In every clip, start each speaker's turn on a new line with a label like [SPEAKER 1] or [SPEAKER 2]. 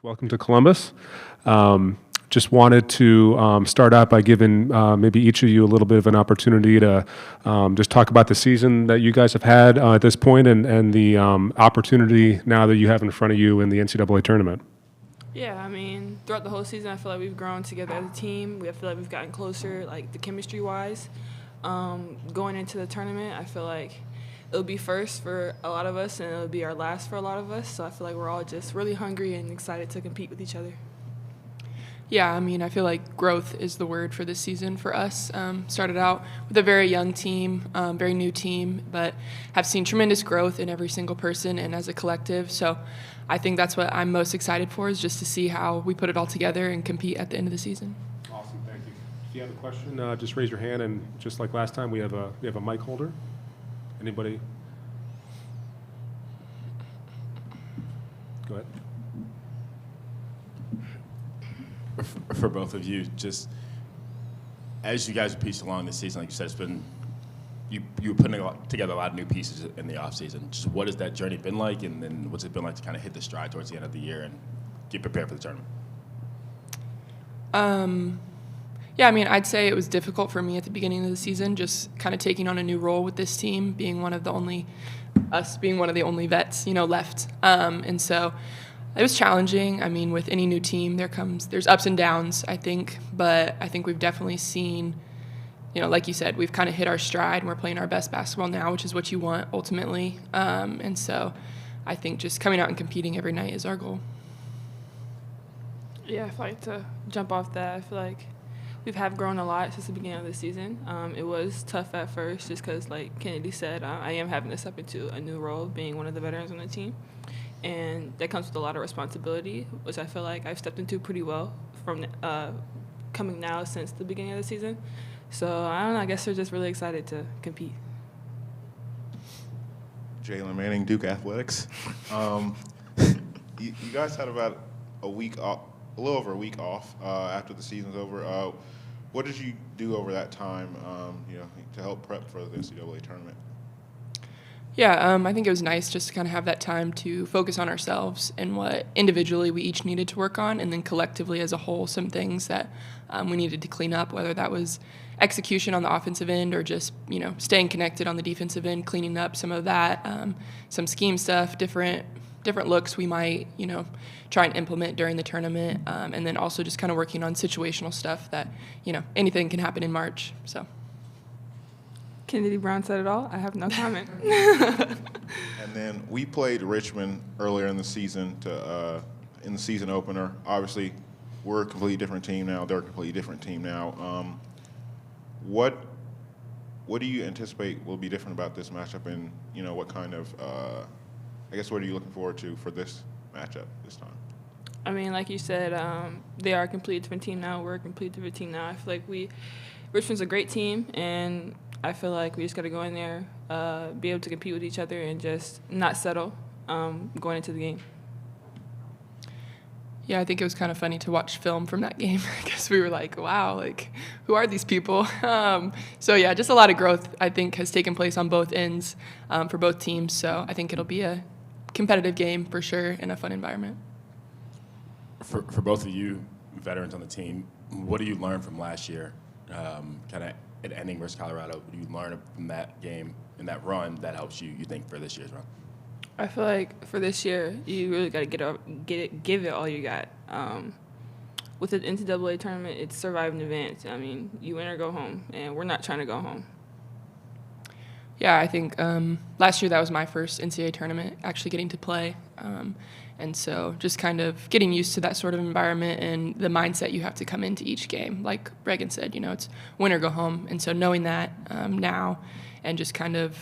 [SPEAKER 1] Welcome to Columbus. Just wanted to start out by giving maybe each of you a little bit of an opportunity to just talk about the season that you guys have had at this point and the opportunity now that you have in front of you in the NCAA tournament.
[SPEAKER 2] Yeah, I mean, throughout the whole season, I feel like we've grown together as a team. I feel like we've gotten closer, like the chemistry-wise. Going into the tournament, I feel like it'll be first for a lot of us, and it'll be our last for a lot of us. So I feel like we're all just really hungry and excited to compete with each other.
[SPEAKER 3] Yeah, I mean, I feel like growth is the word for this season for us. Started out with a very young team, very new team, but have seen tremendous growth in every single person and as a collective. So I think that's what I'm most excited for, is just to see how we put it all together and compete at the end of the season.
[SPEAKER 1] Awesome, thank you. If you have a question, just raise your hand, and just like last time, we have a mic holder. Anybody? Go ahead.
[SPEAKER 4] For both of you, just as you guys piece along this season, like you said, it's been you were putting together a lot of new pieces in the off season. Just what has that journey been like, and then what's it been like to kind of hit the stride towards the end of the year and get prepared for the tournament?
[SPEAKER 3] Yeah, I mean, I'd say it was difficult for me at the beginning of the season, just kind of taking on a new role with this team, being one of the only vets, left. And so it was challenging. I mean, with any new team, there's ups and downs, I think. But I think we've definitely seen, like you said, we've kind of hit our stride, and we're playing our best basketball now, which is what you want ultimately. And so I think just coming out and competing every night is our goal.
[SPEAKER 2] Yeah, if I like to jump off that, I feel like we have grown a lot since the beginning of the season. It was tough at first just because, like Kennedy said, I am having to step into a new role, being one of the veterans on the team. And that comes with a lot of responsibility, which I feel like I've stepped into pretty well from coming now since the beginning of the season. So, I don't know, I guess we're just really excited to compete.
[SPEAKER 5] Jalen Manning, Duke Athletics. You guys had about a little over a week off after the season's over. What did you do over that time, to help prep for the NCAA tournament?
[SPEAKER 3] Yeah, I think it was nice just to kind of have that time to focus on ourselves and what individually we each needed to work on, and then collectively as a whole, some things that we needed to clean up, whether that was execution on the offensive end or just, staying connected on the defensive end, cleaning up some of that, some scheme stuff, different looks we might, try and implement during the tournament, and then also just kind of working on situational stuff that, anything can happen in March, so.
[SPEAKER 2] Kennedy Brown said it all. I have no comment.
[SPEAKER 5] And then we played Richmond earlier in the season in the season opener. Obviously, we're a completely different team now. They're a completely different team now. What do you anticipate will be different about this matchup, and what kind of what are you looking forward to for this matchup this time?
[SPEAKER 2] I mean, like you said, they are a completely different team now. We're a completely different team now. I feel like Richmond's a great team, and I feel like we just got to go in there, be able to compete with each other, and just not settle going into the game.
[SPEAKER 3] Yeah, I think it was kind of funny to watch film from that game. I guess we were like, wow, who are these people? So, yeah, just a lot of growth, I think, has taken place on both ends for both teams. So I think it'll be a competitive game for sure in a fun environment.
[SPEAKER 4] For both of you veterans on the team, what do you learn from last year, kind of at ending versus Colorado? What do you learn from that game and that run that helps you think, for this year's run?
[SPEAKER 2] I feel like for this year, you really got to give it all you got. With the NCAA tournament, it's survive and advance. I mean, you win or go home, and we're not trying to go home.
[SPEAKER 3] Yeah, I think last year that was my first NCAA tournament, actually getting to play. And so just kind of getting used to that sort of environment and the mindset you have to come into each game. Like Reigan said, it's win or go home. And so knowing that now, and just kind of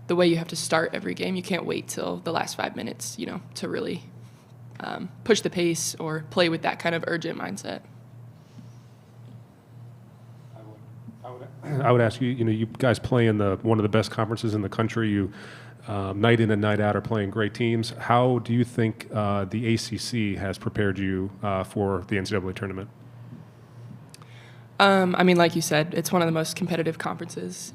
[SPEAKER 3] the way you have to start every game, you can't wait till the last 5 minutes, to really push the pace or play with that kind of urgent mindset.
[SPEAKER 1] I would ask you, you guys play in one of the best conferences in the country. You night in and night out are playing great teams. How do you think the ACC has prepared you for the NCAA tournament?
[SPEAKER 3] I mean, like you said, it's one of the most competitive conferences,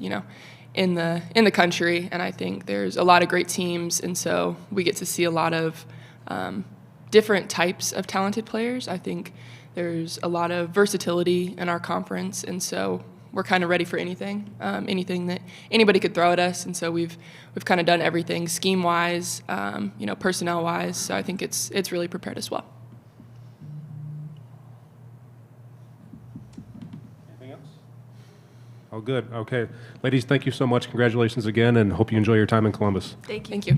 [SPEAKER 3] in the country, and I think there's a lot of great teams, and so we get to see a lot of different types of talented players. I think there's a lot of versatility in our conference, and so we're kind of ready for anything that anybody could throw at us. And so we've kind of done everything scheme-wise, personnel-wise. So I think it's really prepared us well.
[SPEAKER 1] Anything else? Oh, good. Okay. Ladies, thank you so much. Congratulations again, and hope you enjoy your time in Columbus.
[SPEAKER 3] Thank you.